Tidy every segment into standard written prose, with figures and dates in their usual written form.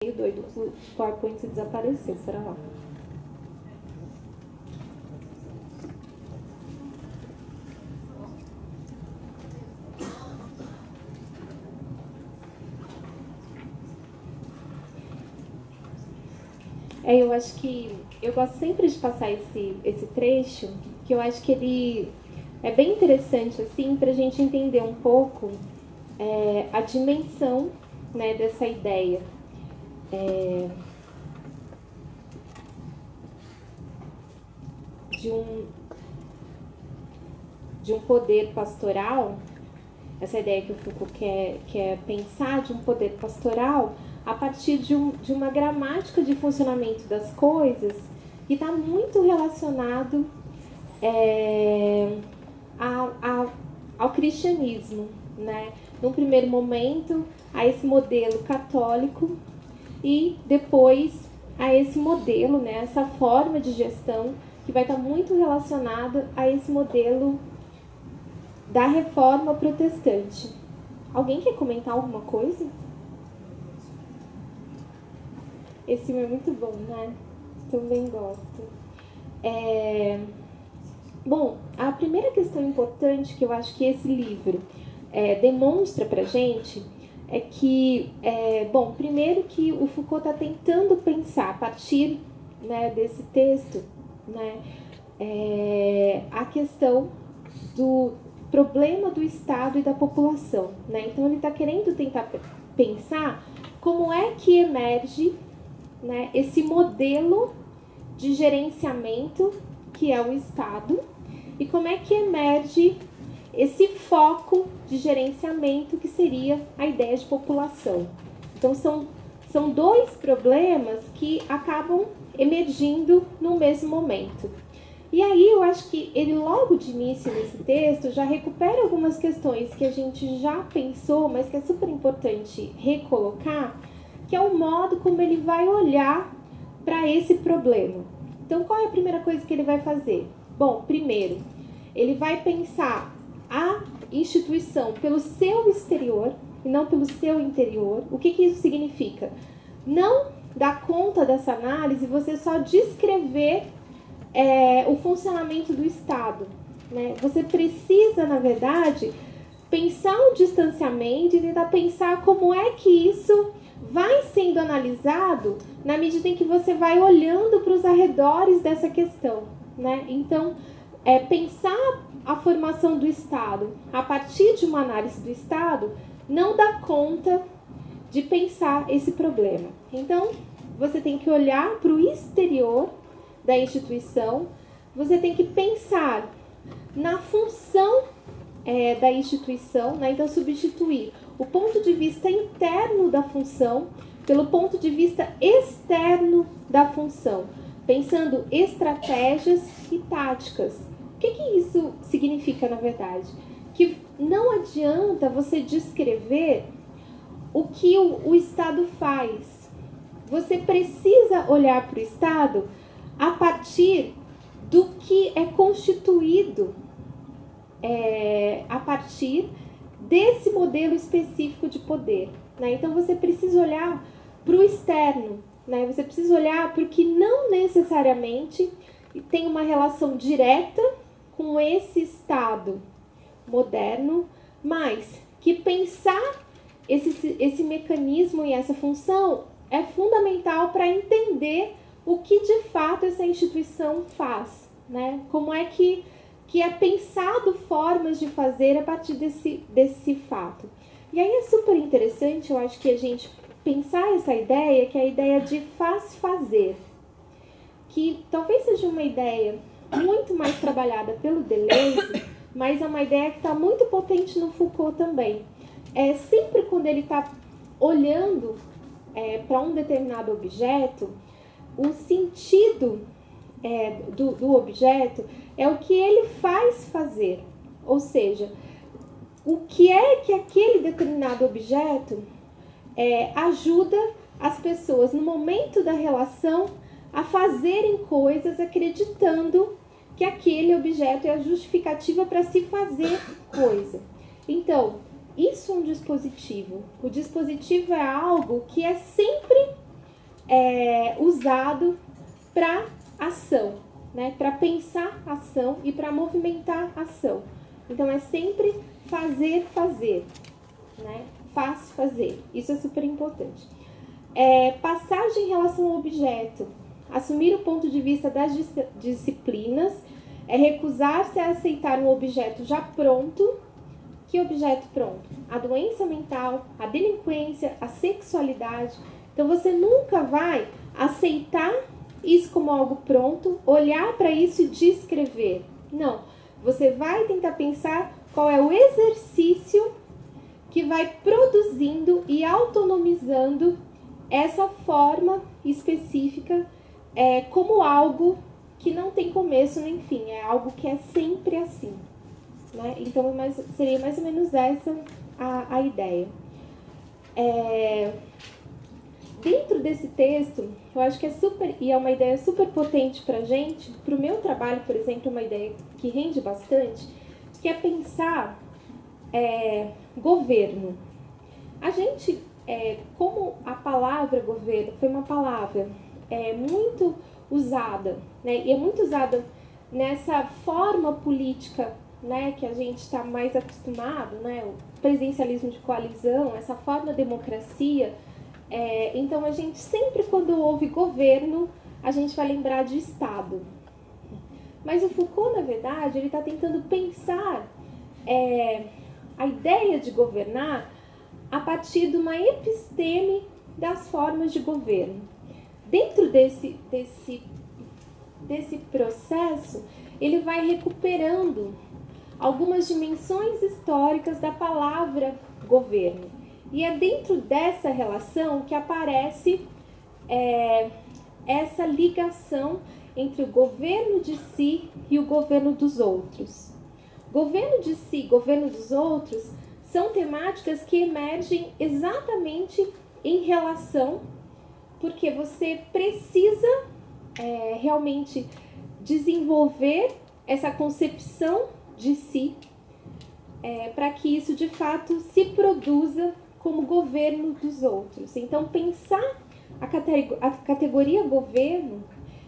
Meio doido, o PowerPoint desapareceu, será lá? Eu acho que eu gosto sempre de passar esse trecho, que eu acho que ele é bem interessante assim para a gente entender um pouco a dimensão, né, dessa ideia. De um poder pastoral, essa ideia que o Foucault quer pensar de um poder pastoral a partir de uma gramática de funcionamento das coisas que está muito relacionado ao cristianismo, né? Num primeiro momento, a esse modelo católico e depois a esse modelo, né? Essa forma de gestão que vai estar muito relacionada a esse modelo da reforma protestante. Alguém quer comentar alguma coisa? Esse filme é muito bom, né? Também gosto. Bom, a primeira questão importante que eu acho que esse livro demonstra pra gente é que, bom, primeiro que o Foucault está tentando pensar a partir, né, desse texto, né, a questão do problema do Estado e da população, né? Então ele está querendo tentar pensar como é que emerge, né, esse modelo de gerenciamento que é o Estado e como é que emerge esse foco de gerenciamento que seria a ideia de população. Então são dois problemas que acabam emergindo no mesmo momento. E aí eu acho que ele logo de início nesse texto já recupera algumas questões que a gente já pensou, mas que é super importante recolocar, que é o modo como ele vai olhar para esse problema. Então qual é a primeira coisa que ele vai fazer? Bom, primeiro, ele vai pensar a instituição pelo seu exterior e não pelo seu interior. O que isso significa? Não dar conta dessa análise você só descrever o funcionamento do Estado, né? Você precisa, na verdade, pensar um distanciamento e tentar pensar como é que isso vai sendo analisado na medida em que você vai olhando para os arredores dessa questão, né? Então, pensar a formação do Estado a partir de uma análise do Estado não dá conta de pensar esse problema. Então, você tem que olhar para o exterior da instituição, você tem que pensar na função da instituição, né? Então substituir o ponto de vista interno da função pelo ponto de vista externo da função, pensando estratégias e táticas. O que isso significa, na verdade? Que não adianta você descrever o que o Estado faz. Você precisa olhar para o Estado a partir do que é constituído a partir desse modelo específico de poder, né? Então você precisa olhar para o externo, né? Você precisa olhar para o que não necessariamente tem uma relação direta com esse Estado moderno, mas que pensar esse mecanismo e essa função é fundamental para entender o que de fato essa instituição faz, né? Como é que é pensado formas de fazer a partir desse fato. E aí é super interessante, eu acho que a gente pensar essa ideia, que é a ideia de faz-fazer, que talvez seja uma ideia muito mais trabalhada pelo Deleuze, mas é uma ideia que está muito potente no Foucault também. Sempre quando ele está olhando para um determinado objeto, o sentido do objeto é o que ele faz fazer, ou seja, o que é que aquele determinado objeto ajuda as pessoas no momento da relação a fazerem coisas acreditando que aquele objeto é a justificativa para se fazer coisa. Então, isso é um dispositivo. O dispositivo é algo que é sempre usado para ação, né? Para pensar ação e para movimentar ação. Então, é sempre fazer, né? Faz, fazer. Isso é super importante. Passagem em relação ao objeto. Assumir o ponto de vista das disciplinas é recusar-se a aceitar um objeto já pronto. Que objeto pronto? A doença mental, a delinquência, a sexualidade. Então, você nunca vai aceitar isso como algo pronto, olhar para isso e descrever. Não. Você vai tentar pensar qual é o exercício que vai produzindo e autonomizando essa forma específica como algo que não tem começo nem fim, é algo que é sempre assim, né? Então seria mais ou menos essa a ideia. Dentro desse texto, eu acho que é uma ideia super potente para a gente, para o meu trabalho, por exemplo, é uma ideia que rende bastante, que é pensar governo. A gente, como a palavra governo foi uma palavra muito usada, né, e é muito usada nessa forma política, né, que a gente está mais acostumado, né, o presidencialismo de coalizão, essa forma de democracia. Então, a gente sempre, quando ouve governo, a gente vai lembrar de Estado. Mas o Foucault, na verdade, ele está tentando pensar a ideia de governar a partir de uma episteme das formas de governo. Dentro desse processo, ele vai recuperando algumas dimensões históricas da palavra governo. E é dentro dessa relação que aparece essa ligação entre o governo de si e o governo dos outros. Governo de si, governo dos outros, são temáticas que emergem exatamente em relação, porque você precisa realmente desenvolver essa concepção de si para que isso de fato se produza como governo dos outros. Então, pensar a categoria governo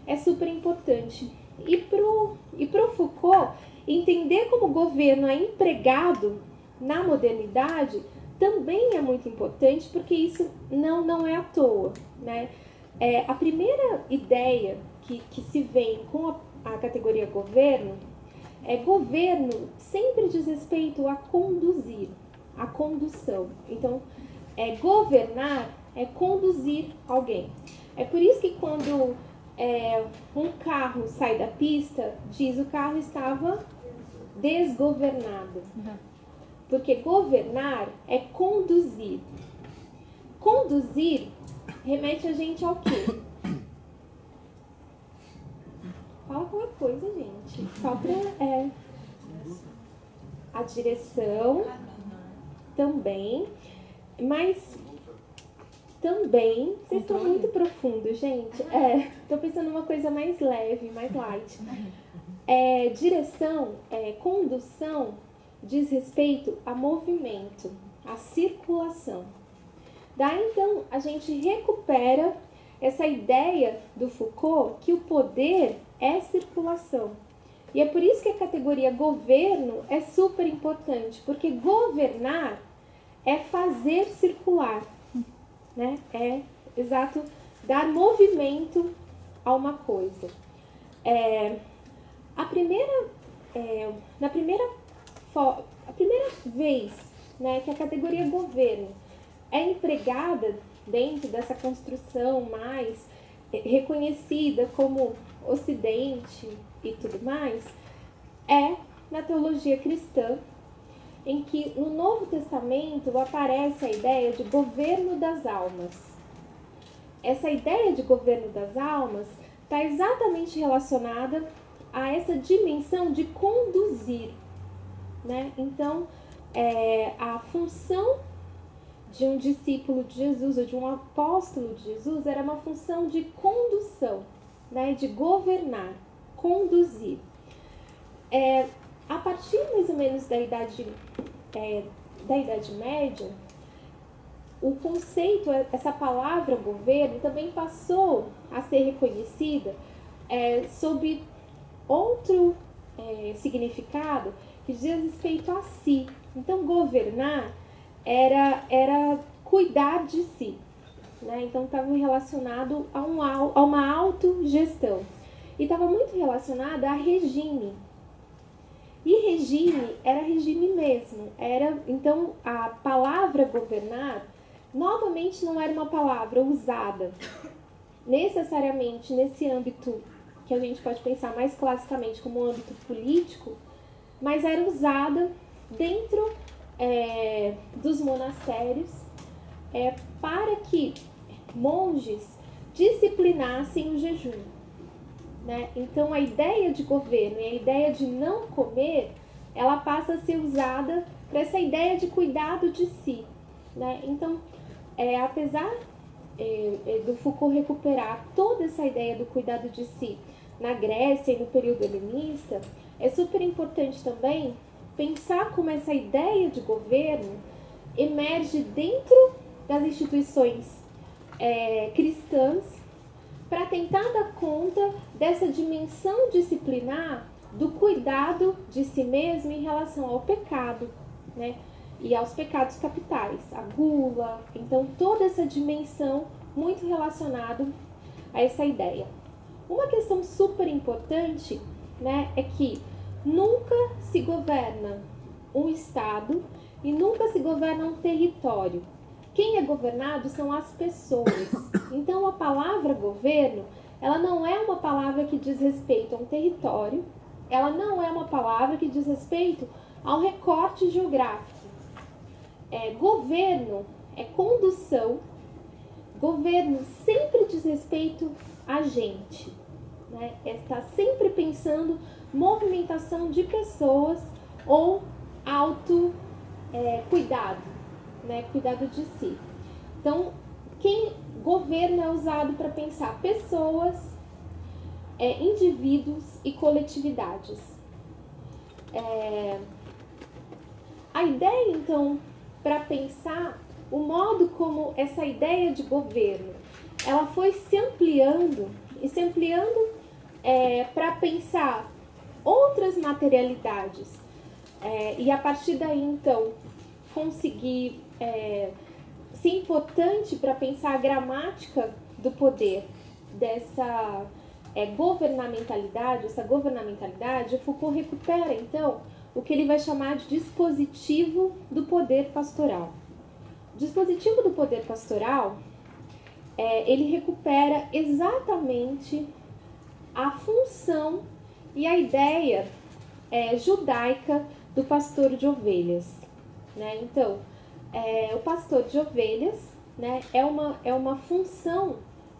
é super importante. E pro Foucault, entender como governo é empregado na modernidade também é muito importante, porque isso não é à toa, né? A primeira ideia que se vem com a categoria governo governo sempre diz respeito a conduzir, a condução. Então, governar é conduzir alguém. É por isso que quando um carro sai da pista, diz o carro estava desgovernado. Porque governar é conduzir. Conduzir remete a gente ao quê? Fala qualquer coisa, gente. Só pra... a direção também. Mas também... Vocês estão muito profundos, gente. Tô pensando numa coisa mais leve, mais light. Direção, condução, diz respeito a movimento, a circulação. Daí, então, a gente recupera essa ideia do Foucault que o poder é circulação. E é por isso que a categoria governo é super importante, porque governar é fazer circular, né? Exato, dar movimento a uma coisa. A primeira vez, né, que a categoria governo é empregada dentro dessa construção mais reconhecida como Ocidente e tudo mais, é na teologia cristã, em que no Novo Testamento aparece a ideia de governo das almas. Essa ideia de governo das almas está exatamente relacionada a essa dimensão de conduzir, né? Então, a função de um discípulo de Jesus ou de um apóstolo de Jesus era uma função de condução, né? De governar, conduzir. A partir mais ou menos da Idade Média, o conceito, essa palavra governo, também passou a ser reconhecida sob outro significado que diz respeito a si. Então, governar era cuidar de si, né? Então, estava relacionado a uma autogestão. E estava muito relacionado a regime. E regime era regime mesmo. Então, a palavra governar, novamente, não era uma palavra usada necessariamente nesse âmbito que a gente pode pensar mais classicamente como um âmbito político, mas era usada dentro dos monastérios para que monges disciplinassem o jejum, né? Então a ideia de governo e a ideia de não comer, ela passa a ser usada para essa ideia de cuidado de si, né? Então, apesar do Foucault recuperar toda essa ideia do cuidado de si na Grécia e no período helenista, é super importante também pensar como essa ideia de governo emerge dentro das instituições cristãs para tentar dar conta dessa dimensão disciplinar do cuidado de si mesmo em relação ao pecado, né? E aos pecados capitais, a gula. Então, toda essa dimensão muito relacionada a essa ideia. Uma questão super importante, né, é que nunca se governa um estado e nunca se governa um território. Quem é governado são as pessoas. Então, a palavra governo, ela não é uma palavra que diz respeito a um território, ela não é uma palavra que diz respeito a um recorte geográfico. Governo é condução, governo sempre diz respeito a gente, né? Está sempre pensando movimentação de pessoas ou cuidado, né? Cuidado de si. Então, governo é usado para pensar pessoas, indivíduos e coletividades. A ideia, então, para pensar o modo como essa ideia de governo ela foi se ampliando para pensar outras materialidades e a partir daí então conseguir ser importante para pensar a gramática do poder dessa governamentalidade, o Foucault recupera então o que ele vai chamar de dispositivo do poder pastoral. O dispositivo do poder pastoral, ele recupera exatamente a função e a ideia judaica do pastor de ovelhas, né? Então, o pastor de ovelhas, né, é uma função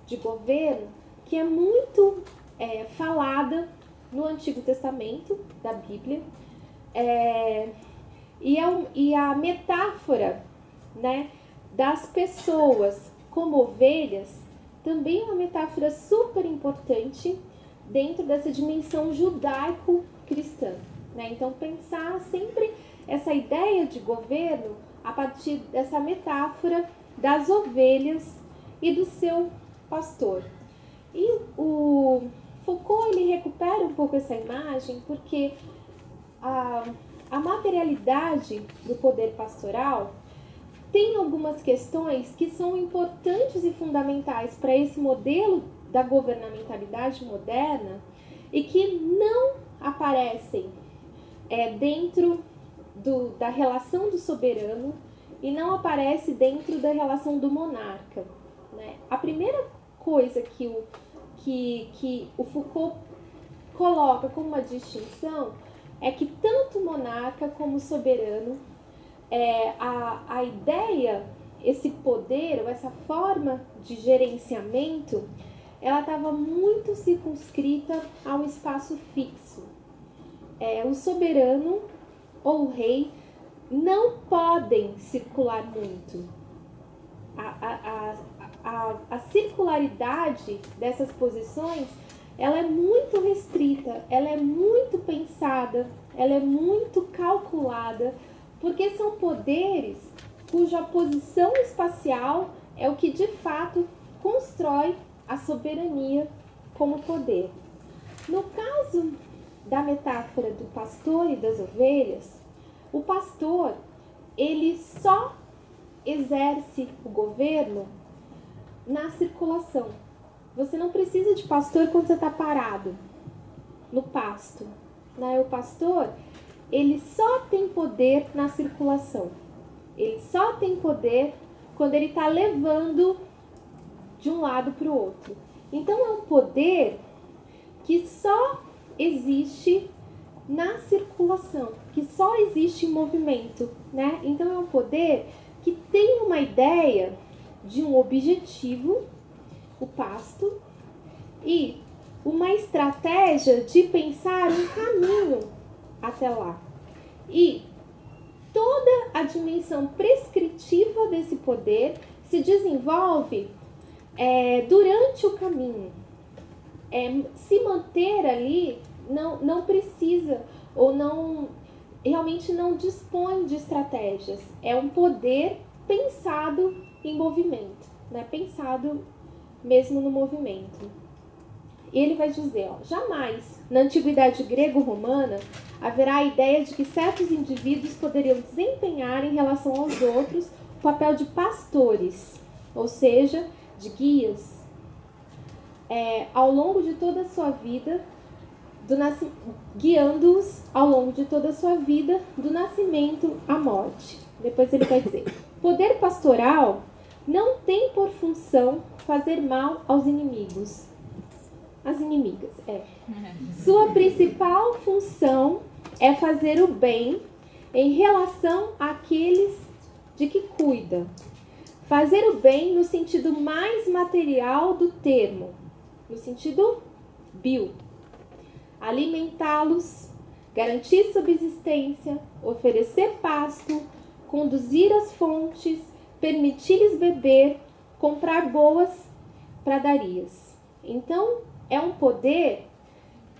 de governo que é muito falada no Antigo Testamento da Bíblia, e a metáfora, né, das pessoas como ovelhas também é uma metáfora super importante dentro dessa dimensão judaico-cristã, né? Então, pensar sempre essa ideia de governo a partir dessa metáfora das ovelhas e do seu pastor. E o Foucault ele recupera um pouco essa imagem porque a materialidade do poder pastoral tem algumas questões que são importantes e fundamentais para esse modelo da governamentalidade moderna e que não aparecem dentro da relação do soberano e não aparece dentro da relação do monarca, né? A primeira coisa que o Foucault coloca como uma distinção é que tanto o monarca como o soberano, a ideia, esse poder ou essa forma de gerenciamento, ela estava muito circunscrita a um espaço fixo. O soberano ou o rei não podem circular muito. A circularidade dessas posições, ela é muito restrita, ela é muito pensada, ela é muito calculada, porque são poderes cuja posição espacial é o que de fato constrói a soberania como poder. No caso da metáfora do pastor e das ovelhas, o pastor, ele só exerce o governo na circulação. Você não precisa de pastor quando você está parado no pasto, né? O pastor, ele só tem poder na circulação. Ele só tem poder quando ele está levando de um lado para o outro. Então é um poder que só existe na circulação, que só existe em movimento, né? Então é um poder que tem uma ideia de um objetivo, o pasto, e uma estratégia de pensar um caminho até lá. E toda a dimensão prescritiva desse poder se desenvolve durante o caminho. Se manter ali não precisa ou realmente não dispõe de estratégias. É um poder pensado em movimento, né? Pensado mesmo no movimento. E ele vai dizer, jamais na antiguidade grego-romana haverá a ideia de que certos indivíduos poderiam desempenhar em relação aos outros o papel de pastores, ou seja, de guias, ao longo de toda a sua vida, guiando-os ao longo de toda a sua vida, do nascimento à morte. Depois ele vai dizer, poder pastoral não tem por função fazer mal aos inimigos. As inimigas, Sua principal função é fazer o bem em relação àqueles de que cuida. Fazer o bem no sentido mais material do termo, no sentido bio. Alimentá-los, garantir subsistência, oferecer pasto, conduzir as fontes, permitir-lhes beber, comprar boas pradarias. Então, é um poder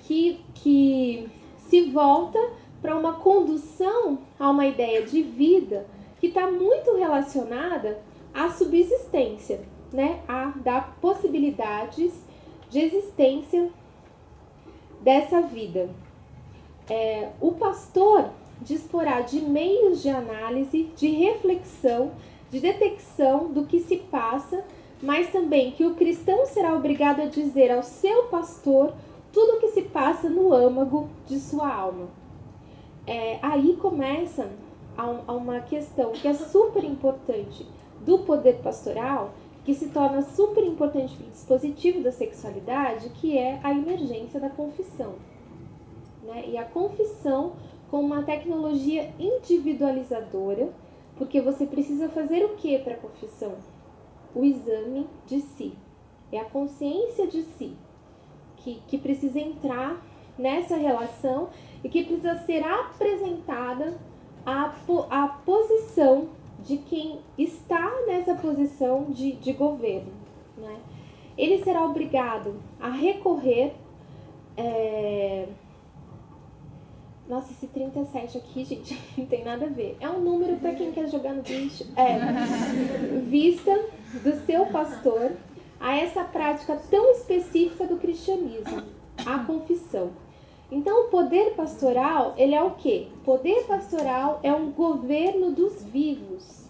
que se volta para uma condução a uma ideia de vida que está muito relacionada à subsistência, né? A dar possibilidades de existência dessa vida. O pastor disporá de meios de análise, de reflexão, de detecção do que se passa, mas também que o cristão será obrigado a dizer ao seu pastor tudo o que se passa no âmago de sua alma. Aí começa uma questão que é super importante do poder pastoral, que se torna super importante para o dispositivo da sexualidade, que é a emergência da confissão, né? E a confissão como uma tecnologia individualizadora, porque você precisa fazer o que para a confissão? O exame de si. É a consciência de si que precisa entrar nessa relação e que precisa ser apresentada à posição de quem está nessa posição de governo, né? Ele será obrigado a recorrer... Nossa, esse 37 aqui, gente, não tem nada a ver. É um número para quem quer jogar no bicho. Vista do seu pastor a essa prática tão específica do cristianismo, a confissão. Então, o poder pastoral, ele é o quê? O poder pastoral é um governo dos vivos.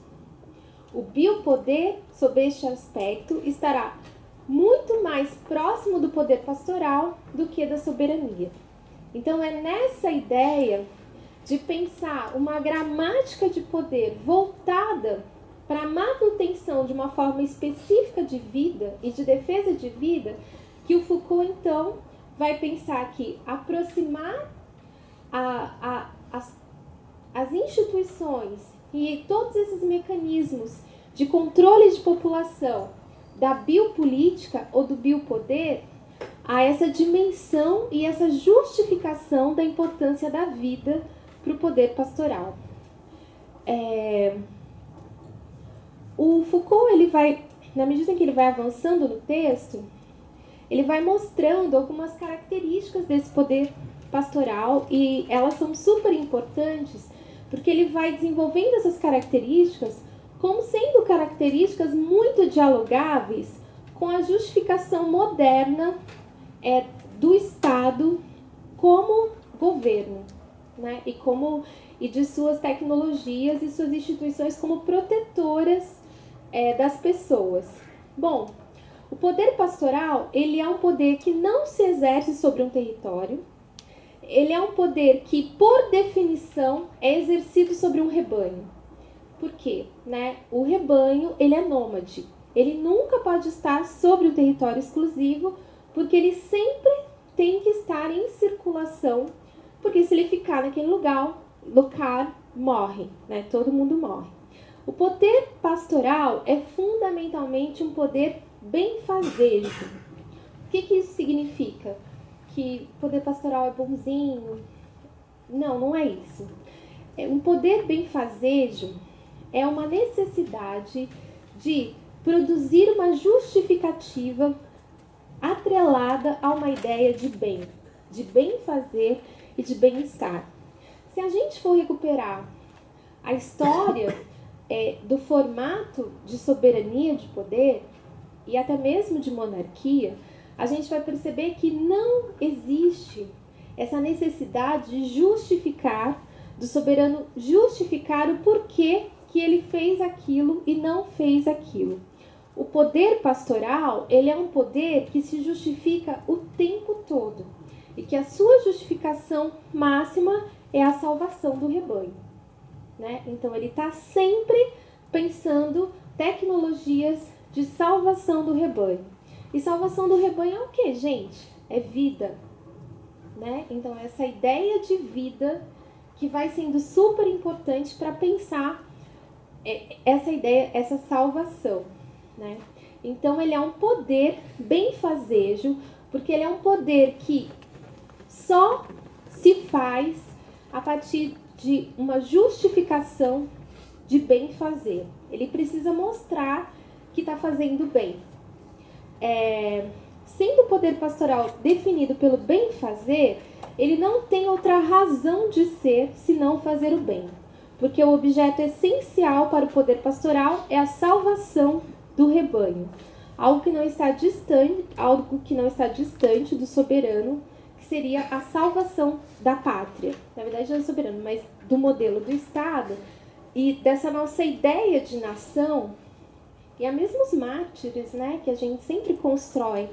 O biopoder, sob este aspecto, estará muito mais próximo do poder pastoral do que da soberania. Então, é nessa ideia de pensar uma gramática de poder voltada para a manutenção de uma forma específica de vida e de defesa de vida, que o Foucault, então, vai pensar que aproximar as instituições e todos esses mecanismos de controle de população da biopolítica ou do biopoder a essa dimensão e essa justificação da importância da vida para o poder pastoral. O Foucault, ele vai, na medida em que ele vai avançando no texto, ele vai mostrando algumas características desse poder pastoral e elas são super importantes porque ele vai desenvolvendo essas características como sendo características muito dialogáveis com a justificação moderna do Estado como governo, né? E de suas tecnologias e suas instituições como protetoras das pessoas. Bom, o poder pastoral, ele é um poder que não se exerce sobre um território. Ele é um poder que, por definição, é exercido sobre um rebanho. Por quê? Né? O rebanho, ele é nômade. Ele nunca pode estar sobre um território exclusivo, porque ele sempre tem que estar em circulação, porque se ele ficar naquele lugar morre, né? Todo mundo morre. O poder pastoral é fundamentalmente um poder benfazejo. O que isso significa? Que o poder pastoral é bonzinho? Não, não é isso. Um poder benfazejo é uma necessidade de produzir uma justificativa atrelada a uma ideia de bem fazer e de bem-estar. Se a gente for recuperar a história do formato de soberania de poder e até mesmo de monarquia, a gente vai perceber que não existe essa necessidade de justificar, do soberano justificar o porquê que ele fez aquilo e não fez aquilo. O poder pastoral, ele é um poder que se justifica o tempo todo e que a sua justificação máxima é a salvação do rebanho, né? Então, ele está sempre pensando tecnologias de salvação do rebanho. E salvação do rebanho é o quê, gente? É vida, né? Então, essa ideia de vida que vai sendo super importante para pensar essa ideia, essa salvação, né? Então, ele é um poder benfazejo, porque ele é um poder que só se faz a partir de uma justificação de bem fazer. Ele precisa mostrar que está fazendo bem. Sendo o poder pastoral definido pelo bem fazer, ele não tem outra razão de ser senão fazer o bem. Porque o objeto essencial para o poder pastoral é a salvação do rebanho. Algo que não está distante do soberano, que seria a salvação da pátria. Na verdade, não é soberano, mas do modelo do Estado e dessa nossa ideia de nação. E há mesmo os mártires, né, que a gente sempre constrói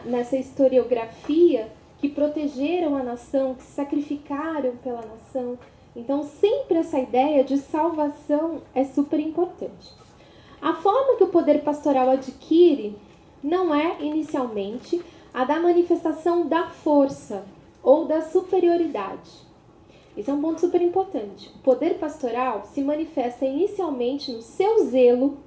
nessa historiografia, que protegeram a nação, que se sacrificaram pela nação. Então, sempre essa ideia de salvação é super importante. A forma que o poder pastoral adquire não é, inicialmente, a da manifestação da força ou da superioridade. Isso é um ponto super importante. O poder pastoral se manifesta inicialmente no seu zelo,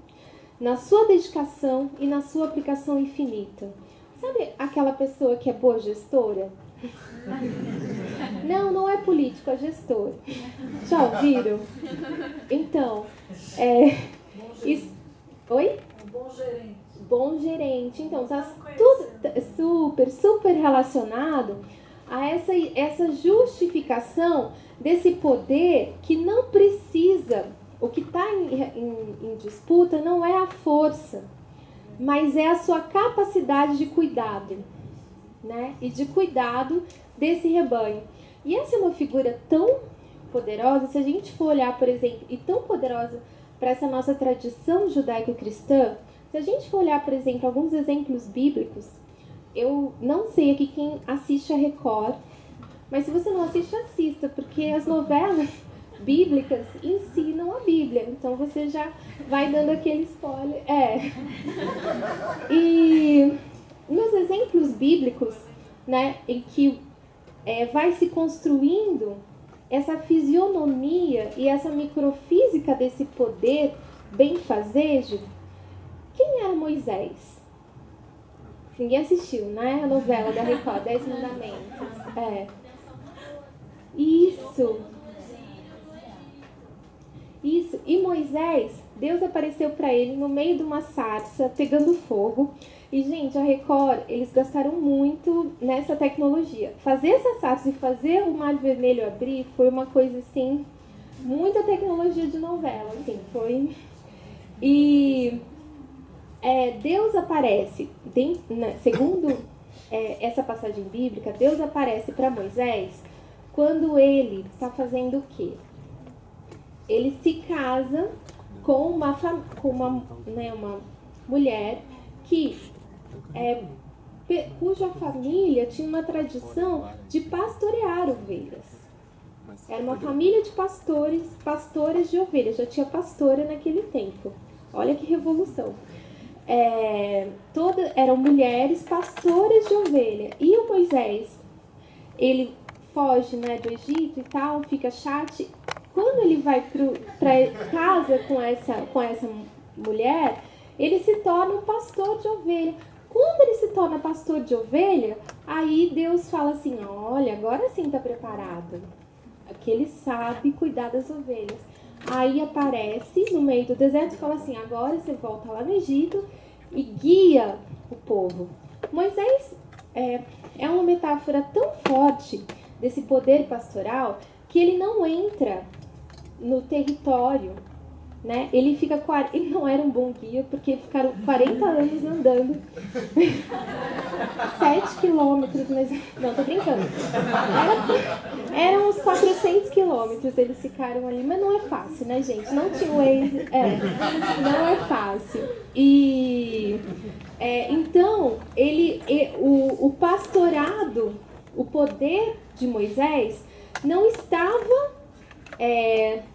na sua dedicação e na sua aplicação infinita. Sabe aquela pessoa que é boa gestora? Não é político, é gestor. Já ouviram? Então, Oi? Um bom gerente. Bom gerente. Então, está tudo super relacionado a essa justificação desse poder que não precisa. O que está em disputa não é a força, mas é a sua capacidade de cuidado, né? E de cuidado desse rebanho. E essa é uma figura tão poderosa, se a gente for olhar, por exemplo, e tão poderosa para essa nossa tradição judaico-cristã, se a gente for olhar, por exemplo, alguns exemplos bíblicos, eu não sei aqui quem assiste a Record, mas se você não assiste, assista, porque as novelas bíblicas ensinam a Bíblia, então você já vai dando aquele spoiler. E nos exemplos bíblicos, né, em que vai se construindo essa fisionomia e essa microfísica desse poder benfazejo, quem era Moisés? Ninguém assistiu, né? A novela da Record, 10 Mandamentos. Isso. E Moisés, Deus apareceu para ele no meio de uma sarça, pegando fogo. E, gente, a Record, eles gastaram muito nessa tecnologia. Fazer essa sarça e fazer o Mar Vermelho abrir foi uma coisa, assim, muita tecnologia de novela, assim, foi... E Deus aparece, segundo essa passagem bíblica, Deus aparece para Moisés quando ele está fazendo o quê? Ele se casa com uma mulher cuja família tinha uma tradição de pastorear ovelhas. Era uma família de pastores de ovelhas, já tinha pastora naquele tempo. Olha que revolução. Eram mulheres pastoras de ovelha. E o Moisés, ele foge, né, do Egito e tal, fica chato. Quando ele vai para casa com essa mulher, ele se torna um pastor de ovelha. Quando ele se torna pastor de ovelha, aí Deus fala assim, olha, agora sim está preparado. Que ele sabe cuidar das ovelhas. Aí aparece no meio do deserto e fala assim, agora você volta lá no Egito e guia o povo. Moisés é uma metáfora tão forte desse poder pastoral que ele não entra no território, né? Ele não era um bom guia, porque ficaram 40 anos andando 7 quilômetros, mas não, tô brincando. Eram uns 400 quilômetros, eles ficaram ali, mas não é fácil, né, gente? Não tinha Waze, não é fácil. E então o pastorado, o poder de Moisés não estava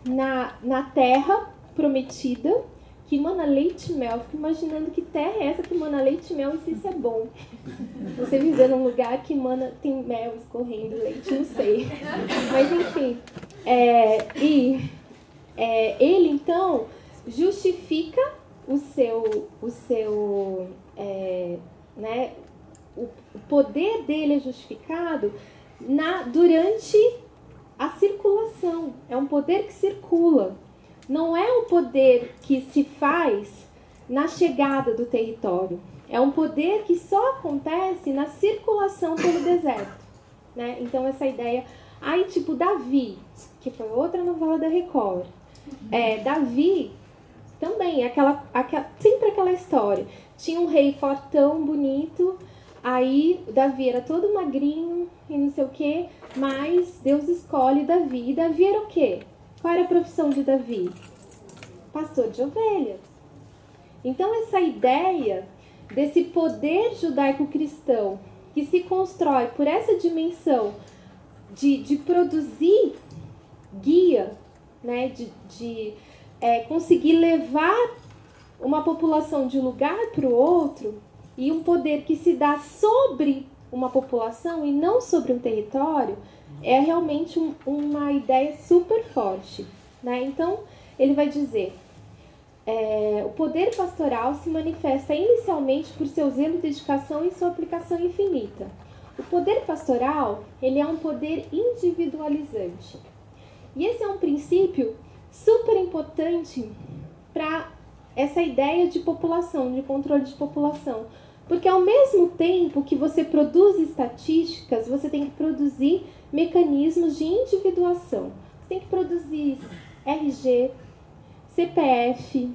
na terra prometida, que mana leite e mel. Eu fico imaginando que terra é essa que mana leite e mel e se isso é bom. Você viver num lugar que tem mel escorrendo, leite, não sei. Mas enfim. Ele então justifica o poder dele é justificado durante a circulação. É um poder que circula. Não é um poder que se faz na chegada do território. É um poder que só acontece na circulação pelo deserto, né? Então, essa ideia... Aí, tipo, Davi, que foi outra novela da Record. Davi também, sempre aquela história. Tinha um rei fortão, bonito, aí Davi era todo magrinho e não sei o quê, mas Deus escolhe Davi. E Davi era o quê? Qual era a profissão de Davi? Pastor de ovelhas. Então, essa ideia desse poder judaico-cristão que se constrói por essa dimensão de produzir guia, né, de conseguir levar uma população de um lugar para o outro, e um poder que se dá sobre uma população e não sobre um território, é realmente uma ideia super forte, né? Então, ele vai dizer, o poder pastoral se manifesta inicialmente por seu zelo e dedicação e sua aplicação infinita. O poder pastoral, ele é um poder individualizante. E esse é um princípio super importante para essa ideia de população, de controle de população. Porque ao mesmo tempo que você produz estatísticas, você tem que produzir mecanismos de individuação. Você tem que produzir RG, CPF,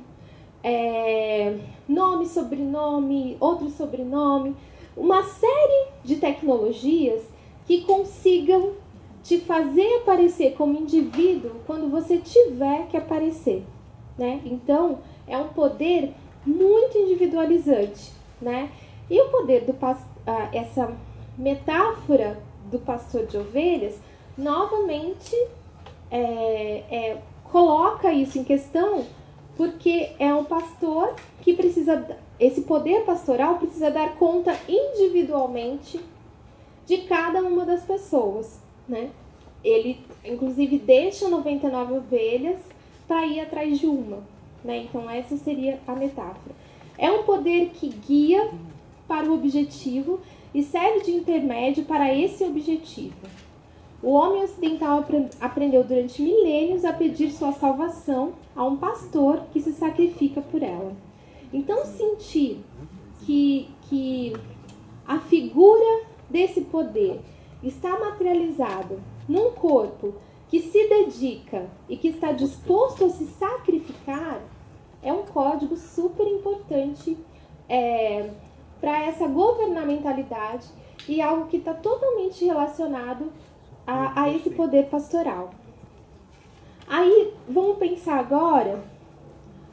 nome, sobrenome, outro sobrenome, uma série de tecnologias que consigam te fazer aparecer como indivíduo quando você tiver que aparecer, né? Então, é um poder muito individualizante, né? E o poder essa metáfora do pastor de ovelhas, novamente coloca isso em questão, porque é um pastor que esse poder pastoral precisa dar conta individualmente de cada uma das pessoas, né? Ele, inclusive, deixa 99 ovelhas para ir atrás de uma, né? Então, essa seria a metáfora. É um poder que guia para o objetivo e serve de intermédio para esse objetivo. O homem ocidental aprendeu durante milênios a pedir sua salvação a um pastor que se sacrifica por ela. Então, sentir que a figura desse poder está materializado num corpo que se dedica e que está disposto a se sacrificar, é um código super importante para essa governamentalidade e algo que está totalmente relacionado a esse poder pastoral. Aí, vamos pensar agora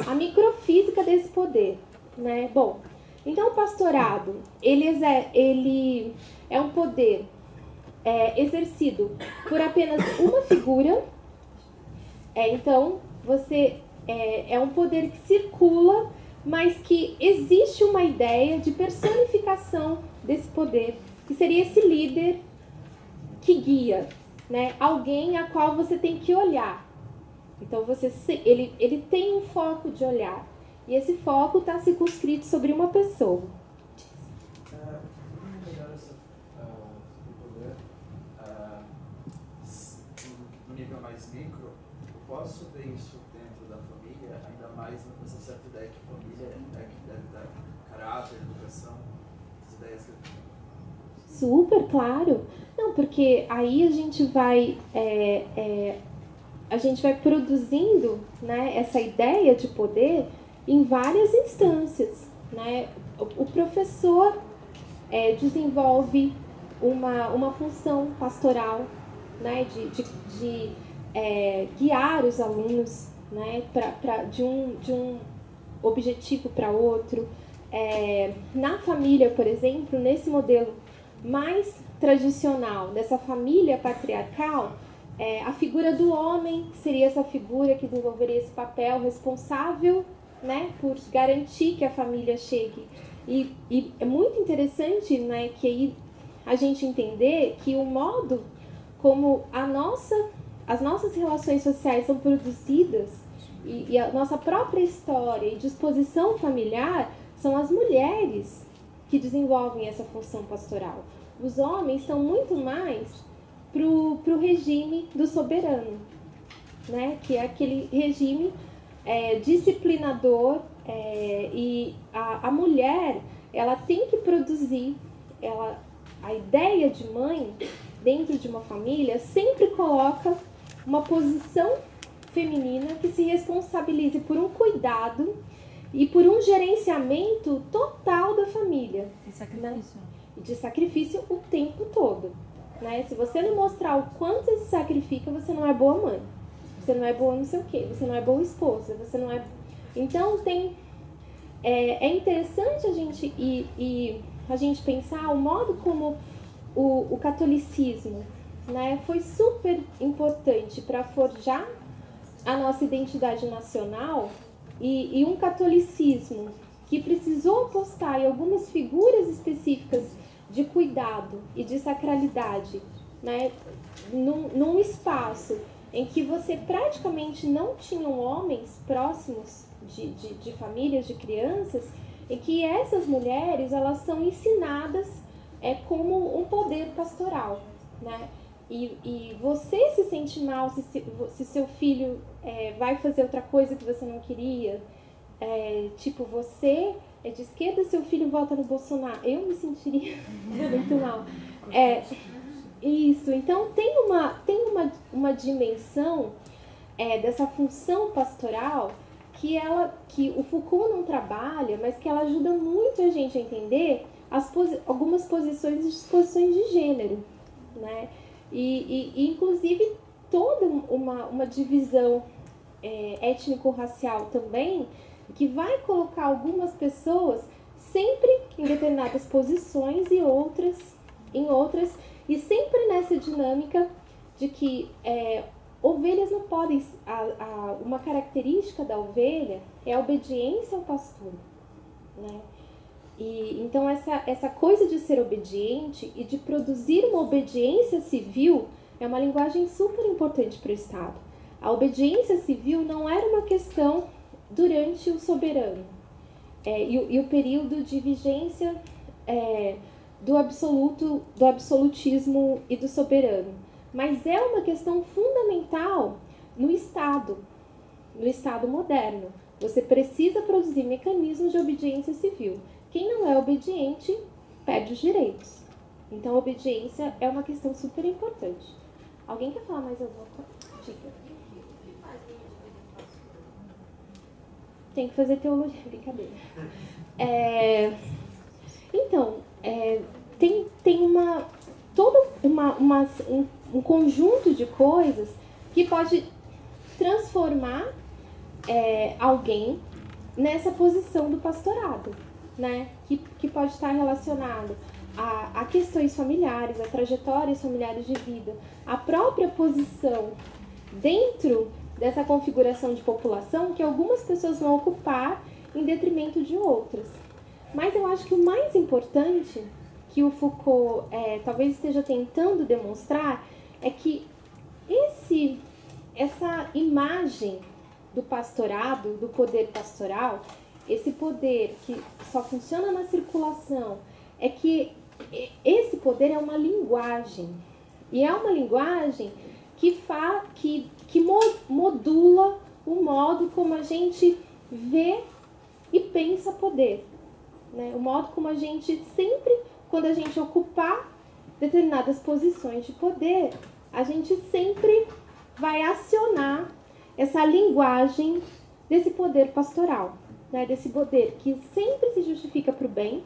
a microfísica desse poder, né? Bom, então o pastorado, ele é um poder exercido por apenas uma figura. Então, é um poder que circula, mas que existe uma ideia de personificação desse poder, que seria esse líder que guia, né? Alguém a qual você tem que olhar. Então, ele tem um foco de olhar. E esse foco está circunscrito sobre uma pessoa. No nível mais micro, eu posso ver isso dentro da família, ainda mais nessa certa ideia que família que deve dar caráter, educação, essas ideias que eu tenho. Super, claro. Não, porque aí a gente vai produzindo, né, essa ideia de poder em várias instâncias, né? O professor desenvolve uma função pastoral, né, de guiar os alunos, né, de um objetivo para outro. Na família, por exemplo, nesse modelo mais tradicional, dessa família patriarcal, a figura do homem seria essa figura que desenvolveria esse papel responsável, né, por garantir que a família chegue. E é muito interessante, né, que aí a gente entender que o modo como as nossas relações sociais são produzidas e a nossa própria história e disposição familiar são as mulheres que desenvolvem essa função pastoral. Os homens estão muito mais pro regime do soberano, né? Que é aquele regime disciplinador, e a mulher, ela tem que produzir, a ideia de mãe dentro de uma família sempre coloca uma posição feminina que se responsabilize por um cuidado e por um gerenciamento total da família. De sacrifício. Né? De sacrifício o tempo todo. Né? Se você não mostrar o quanto você se sacrifica, você não é boa mãe. Você não é boa não sei o quê. Você não é boa esposa. Você não é... Então, é interessante a gente pensar o modo como o catolicismo, né, foi super importante para forjar a nossa identidade nacional e um catolicismo que precisou apostar em algumas figuras específicas de cuidado e de sacralidade, né, num espaço em que você praticamente não tinham homens próximos de famílias, de crianças, e que essas mulheres elas são ensinadas como um poder pastoral, né? E você se sente mal se seu filho vai fazer outra coisa que você não queria, tipo, você é de esquerda, seu filho vota no Bolsonaro, eu me sentiria muito mal. Isso, então tem uma dimensão dessa função pastoral que o Foucault não trabalha, mas que ela ajuda muito a gente a entender algumas posições e disposições de gênero, né? E inclusive toda uma divisão étnico-racial também, que vai colocar algumas pessoas sempre em determinadas posições e outras em outras, e sempre nessa dinâmica de que ovelhas não podem... uma característica da ovelha é a obediência ao pastor, né? E, então, essa coisa de ser obediente e de produzir uma obediência civil é uma linguagem super importante para o Estado. A obediência civil não era uma questão durante o soberano e o período de vigência do absolutismo e do soberano, mas é uma questão fundamental no Estado moderno. Você precisa produzir mecanismos de obediência civil. Quem não é obediente perde os direitos. Então, a obediência é uma questão super importante. Alguém quer falar mais alguma coisa? Diga. Tem que fazer teologia, brincadeira. Então, tem um conjunto de coisas que pode transformar alguém nessa posição do pastorado, né? Que pode estar relacionado a questões familiares, a trajetórias familiares de vida, a própria posição dentro dessa configuração de população que algumas pessoas vão ocupar em detrimento de outras. Mas eu acho que o mais importante que o Foucault talvez esteja tentando demonstrar é que essa imagem do pastorado, do poder pastoral, esse poder que só funciona na circulação, é que esse poder é uma linguagem. E é uma linguagem que modula o modo como a gente vê e pensa poder. Né? O modo como a gente sempre, quando a gente ocupar determinadas posições de poder, a gente sempre vai acionar essa linguagem desse poder pastoral, né? Desse poder que sempre se justifica para o bem.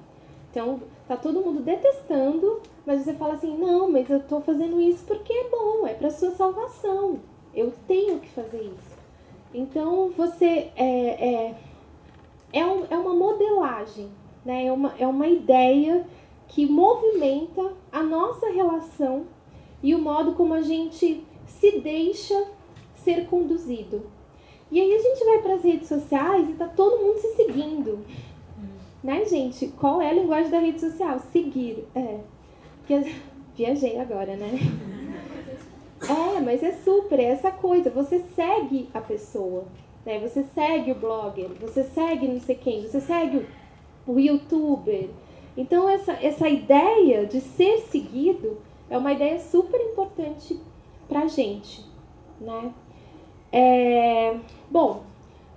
Então, tá todo mundo detestando, mas você fala assim, não, mas eu estou fazendo isso porque é bom, é para sua salvação. Eu tenho que fazer isso. Então, você é uma modelagem, né? É uma ideia que movimenta a nossa relação e o modo como a gente se deixa ser conduzido. E aí a gente vai para as redes sociais e tá todo mundo se seguindo. Né, gente? Qual é a linguagem da rede social? Seguir. Viajei agora, né? Mas é super, é essa coisa. Você segue a pessoa, né? Você segue o blogger, você segue não sei quem, você segue o youtuber. Então, essa ideia de ser seguido é uma ideia super importante pra gente, né? Bom,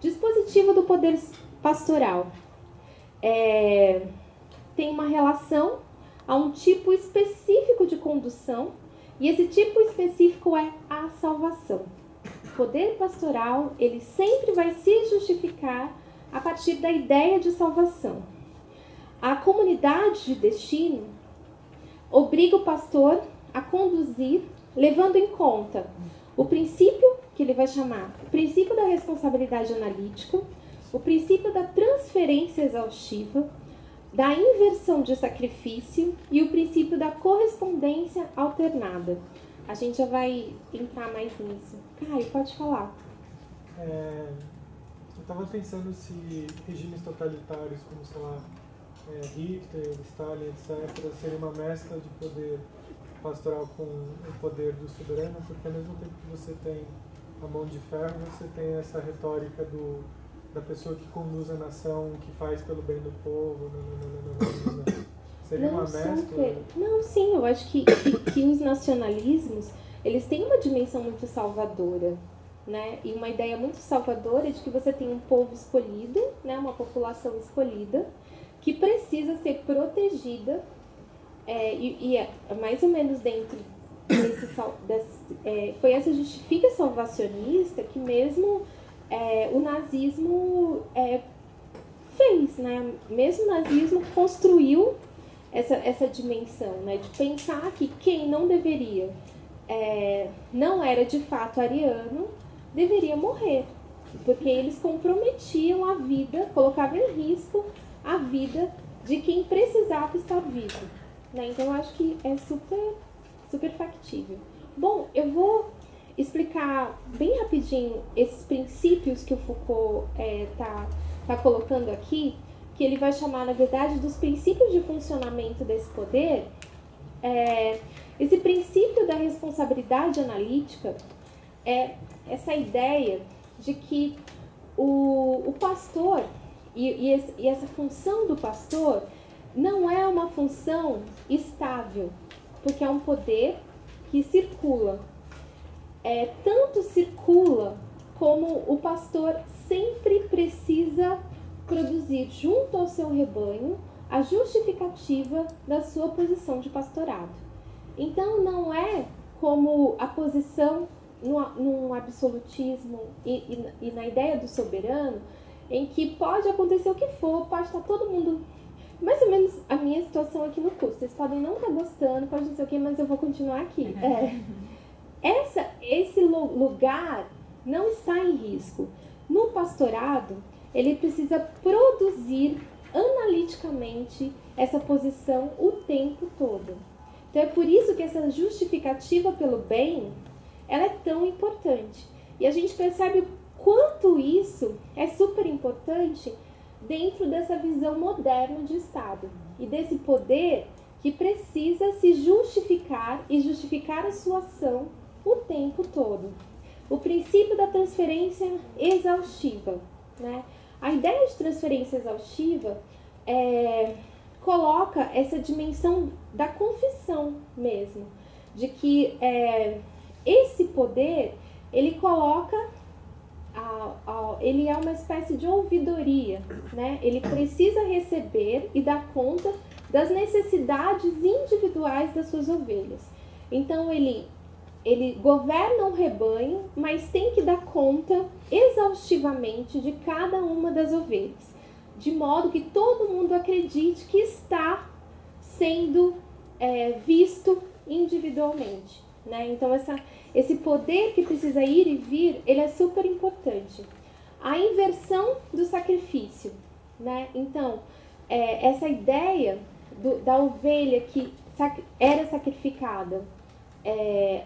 dispositivo do poder pastoral. Tem uma relação a um tipo específico de condução, e esse tipo específico é a salvação. O poder pastoral, ele sempre vai se justificar a partir da ideia de salvação. A comunidade de destino obriga o pastor a conduzir, levando em conta o princípio, que ele vai chamar o princípio da responsabilidade analítica, o princípio da transferência exaustiva, da inversão de sacrifício e o princípio da correspondência alternada. A gente já vai entrar mais nisso. Caio, pode falar. Eu estava pensando se regimes totalitários como, sei lá, Hitler, Stalin, etc., seria uma mescla de poder pastoral com o poder do soberano, porque ao mesmo tempo que você tem a mão de ferro, você tem essa retórica da pessoa que conduz a nação, que faz pelo bem do povo. Seria uma mescla? Não, sim, eu acho que os nacionalismos, eles têm uma dimensão muito salvadora, né? E uma ideia muito salvadora de que você tem um povo escolhido, né? Uma população escolhida, que precisa ser protegida, e é mais ou menos dentro foi essa justificativa salvacionista que mesmo o nazismo fez, né? Mesmo o nazismo construiu essa dimensão, né? De pensar que quem não deveria, não era de fato ariano, deveria morrer, porque eles comprometiam a vida, colocavam em risco a vida de quem precisava estar vivo, né? Então eu acho que é super, super factível. Bom, eu vou explicar bem rapidinho esses princípios que o Foucault tá colocando aqui, que ele vai chamar, na verdade, dos princípios de funcionamento desse poder. Esse princípio da responsabilidade analítica é essa ideia de que o pastor e essa função do pastor não é uma função estável, porque é um poder que circula. Tanto circula como o pastor sempre precisa produzir junto ao seu rebanho a justificativa da sua posição de pastorado. Então não é como a posição num absolutismo e na ideia do soberano, em que pode acontecer o que for, pode estar todo mundo... Mais ou menos a minha situação aqui no curso. Vocês podem não estar gostando, pode não sei o quê, mas eu vou continuar aqui. Esse lugar não está em risco. No pastorado, ele precisa produzir analiticamente essa posição o tempo todo. Então é por isso que essa justificativa pelo bem, ela é tão importante. E a gente percebe o quanto isso é super importante dentro dessa visão moderna de Estado e desse poder que precisa se justificar e justificar a sua ação o tempo todo. O princípio da transferência exaustiva, né? A ideia de transferência exaustiva coloca essa dimensão da confissão mesmo, de que esse poder, ele coloca... ele é uma espécie de ouvidoria, né? Ele precisa receber e dar conta das necessidades individuais das suas ovelhas. Então ele governa um rebanho, mas tem que dar conta exaustivamente de cada uma das ovelhas, de modo que todo mundo acredite que está sendo visto individualmente, né? Então esse poder que precisa ir e vir, ele é super importante. A inversão do sacrifício, né? Então, essa ideia da ovelha que era sacrificada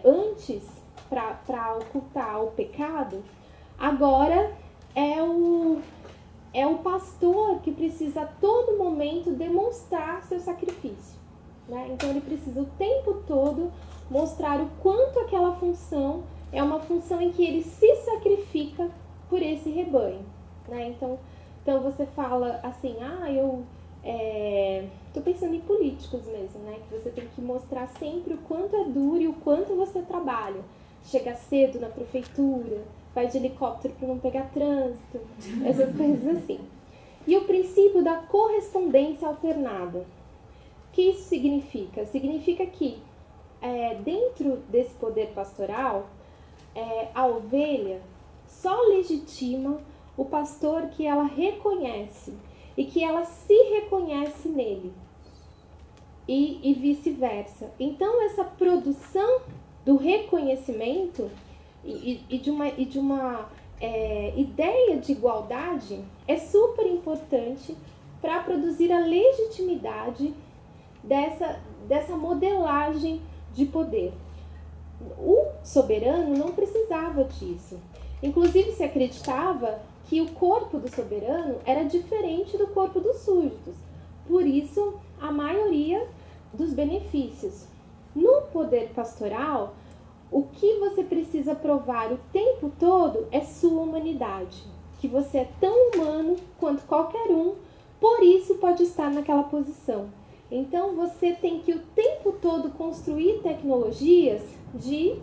antes para ocultar o pecado, agora é o pastor que precisa a todo momento demonstrar seu sacrifício, né? Então ele precisa o tempo todo mostrar o quanto aquela função é uma função em que ele se sacrifica por esse rebanho, né? Então você fala assim, eu tô pensando em políticos mesmo, né? Que você tem que mostrar sempre o quanto é duro e o quanto você trabalha. Chega cedo na prefeitura, vai de helicóptero para não pegar trânsito, essas coisas assim. E o princípio da correspondência alternada. O que isso significa? Significa que dentro desse poder pastoral, a ovelha só legitima o pastor que ela reconhece e que ela se reconhece nele, e vice-versa. Então essa produção do reconhecimento e de uma ideia de igualdade é super importante para produzir a legitimidade dessa modelagem de poder. O soberano não precisava disso. Inclusive se acreditava que o corpo do soberano era diferente do corpo dos súditos. Por isso, a maioria dos benefícios. No poder pastoral, o que você precisa provar o tempo todo é sua humanidade. Que você é tão humano quanto qualquer um, por isso pode estar naquela posição. Então, você tem que o tempo todo construir tecnologias de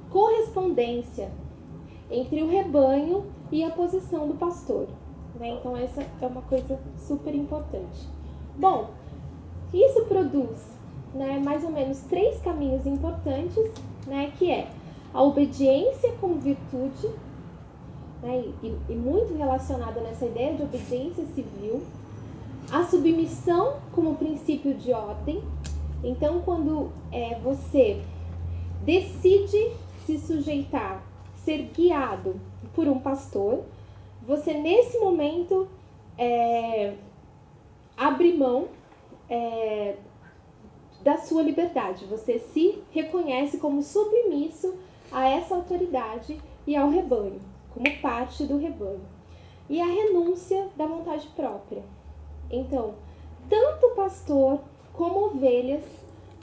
correspondência entre o rebanho e a posição do pastor, né? Então, essa é uma coisa super importante. Bom, isso produz, né, mais ou menos 3 caminhos importantes, né, que é a obediência como virtude, né, e muito relacionada nessa ideia de obediência civil, a submissão como princípio de ordem. Então, quando você decide se sujeitar, ser guiado por um pastor, você nesse momento abre mão da sua liberdade. Você se reconhece como submisso a essa autoridade e ao rebanho, como parte do rebanho. E a renúncia da vontade própria. Então, tanto o pastor como ovelhas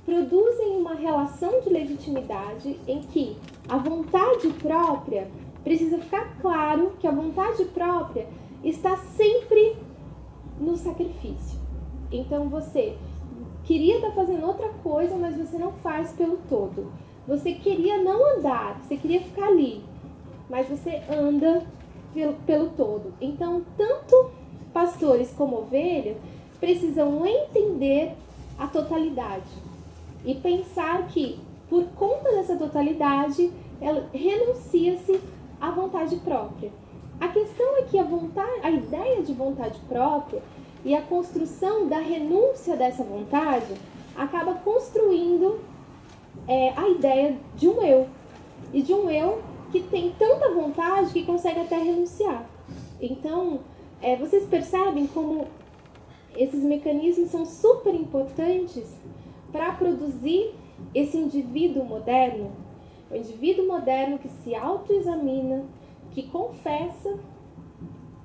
produzem uma relação de legitimidade em que a vontade própria, precisa ficar claro que a vontade própria está sempre no sacrifício. Então você queria estar fazendo outra coisa, mas você não faz pelo todo. Você queria não andar, você queria ficar ali, mas você anda pelo todo. Então, tanto pastores como ovelhas precisam entender a totalidade e pensar que por conta dessa totalidade, renuncia-se à vontade própria. A questão é que a ideia de vontade própria e a construção da renúncia dessa vontade acaba construindo a ideia de um eu. E de um eu que tem tanta vontade que consegue até renunciar. Então, vocês percebem como esses mecanismos são super importantes para produzir esse indivíduo moderno. O indivíduo moderno que se autoexamina, que confessa,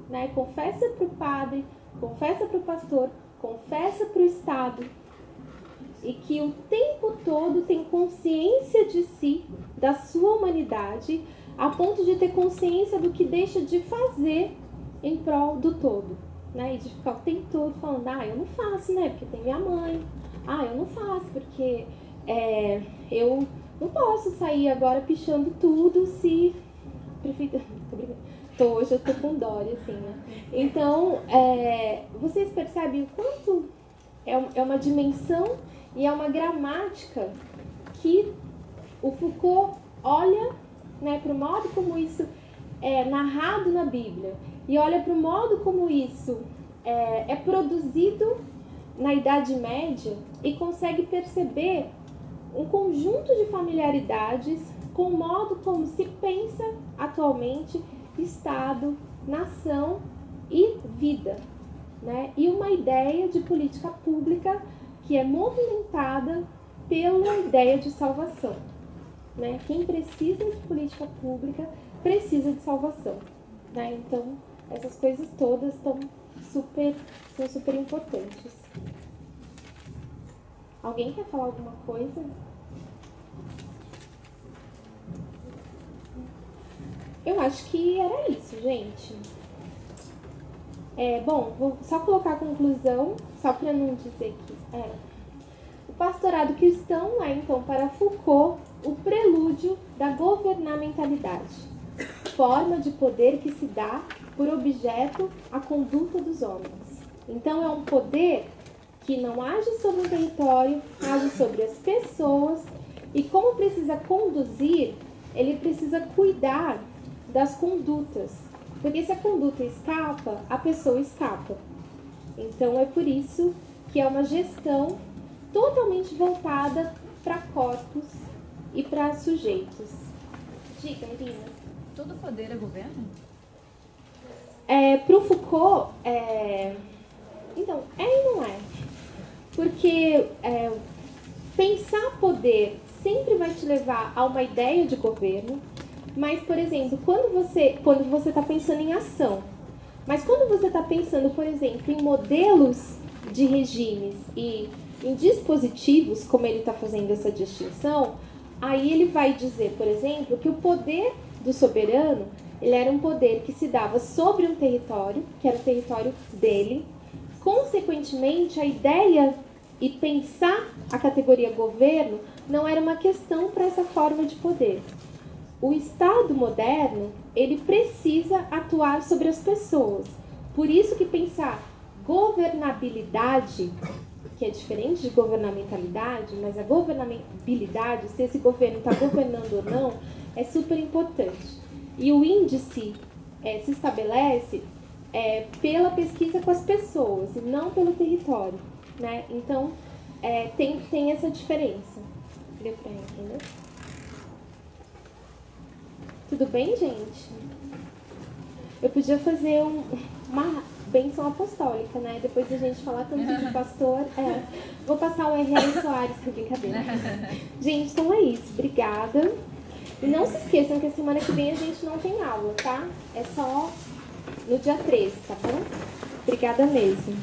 né, confessa para o padre, confessa para o pastor, confessa para o Estado, e que o tempo todo tem consciência de si, da sua humanidade, a ponto de ter consciência do que deixa de fazer em prol do todo, né? E de ficar o tempo todo falando, eu não faço, né, porque tem minha mãe, eu não faço porque eu não posso sair agora pichando tudo se... Hoje eu tô com Dória, assim, né? Então, vocês percebem o quanto é uma dimensão e é uma gramática que o Foucault olha, né, para o modo como isso é narrado na Bíblia e olha para o modo como isso é produzido na Idade Média e consegue perceber um conjunto de familiaridades com o modo como se pensa atualmente Estado, nação e vida, né? E uma ideia de política pública que é movimentada pela ideia de salvação, né? Quem precisa de política pública precisa de salvação, né? Então, essas coisas todas são super importantes. Alguém quer falar alguma coisa? Eu acho que era isso, gente. Bom, vou só colocar a conclusão, só para não dizer que... O pastorado cristão é, então, para Foucault, o prelúdio da governamentalidade, forma de poder que se dá por objeto à conduta dos homens. Então, é um poder que não age sobre o território, age sobre as pessoas, e como precisa conduzir, ele precisa cuidar das condutas, porque se a conduta escapa, a pessoa escapa. Então é por isso que é uma gestão totalmente voltada para corpos e para sujeitos. Diga, Irina. Todo poder é governo? Para o Foucault, então, e não é. Porque pensar poder sempre vai te levar a uma ideia de governo. Mas, por exemplo, quando você está pensando em ação, mas quando você está pensando, por exemplo, em modelos de regimes e em dispositivos, como ele está fazendo essa distinção, aí ele vai dizer, por exemplo, que o poder do soberano, ele era um poder que se dava sobre um território, que era o território dele. Consequentemente, a ideia e pensar a categoria governo não era uma questão para essa forma de poder. O Estado moderno, ele precisa atuar sobre as pessoas. Por isso que pensar governabilidade, que é diferente de governamentalidade, mas a governabilidade, se esse governo está governando ou não, é super importante. E o índice se estabelece pela pesquisa com as pessoas e não pelo território, né? Então, tem essa diferença. Deu para entender? Tudo bem, gente? Eu podia fazer uma bênção apostólica, né? Depois da gente falar tanto de pastor. Vou passar o R.R. Soares, que brincadeira. Gente, então é isso. Obrigada. E não se esqueçam que a semana que vem a gente não tem aula, tá? É só no dia 13, tá bom? Obrigada mesmo.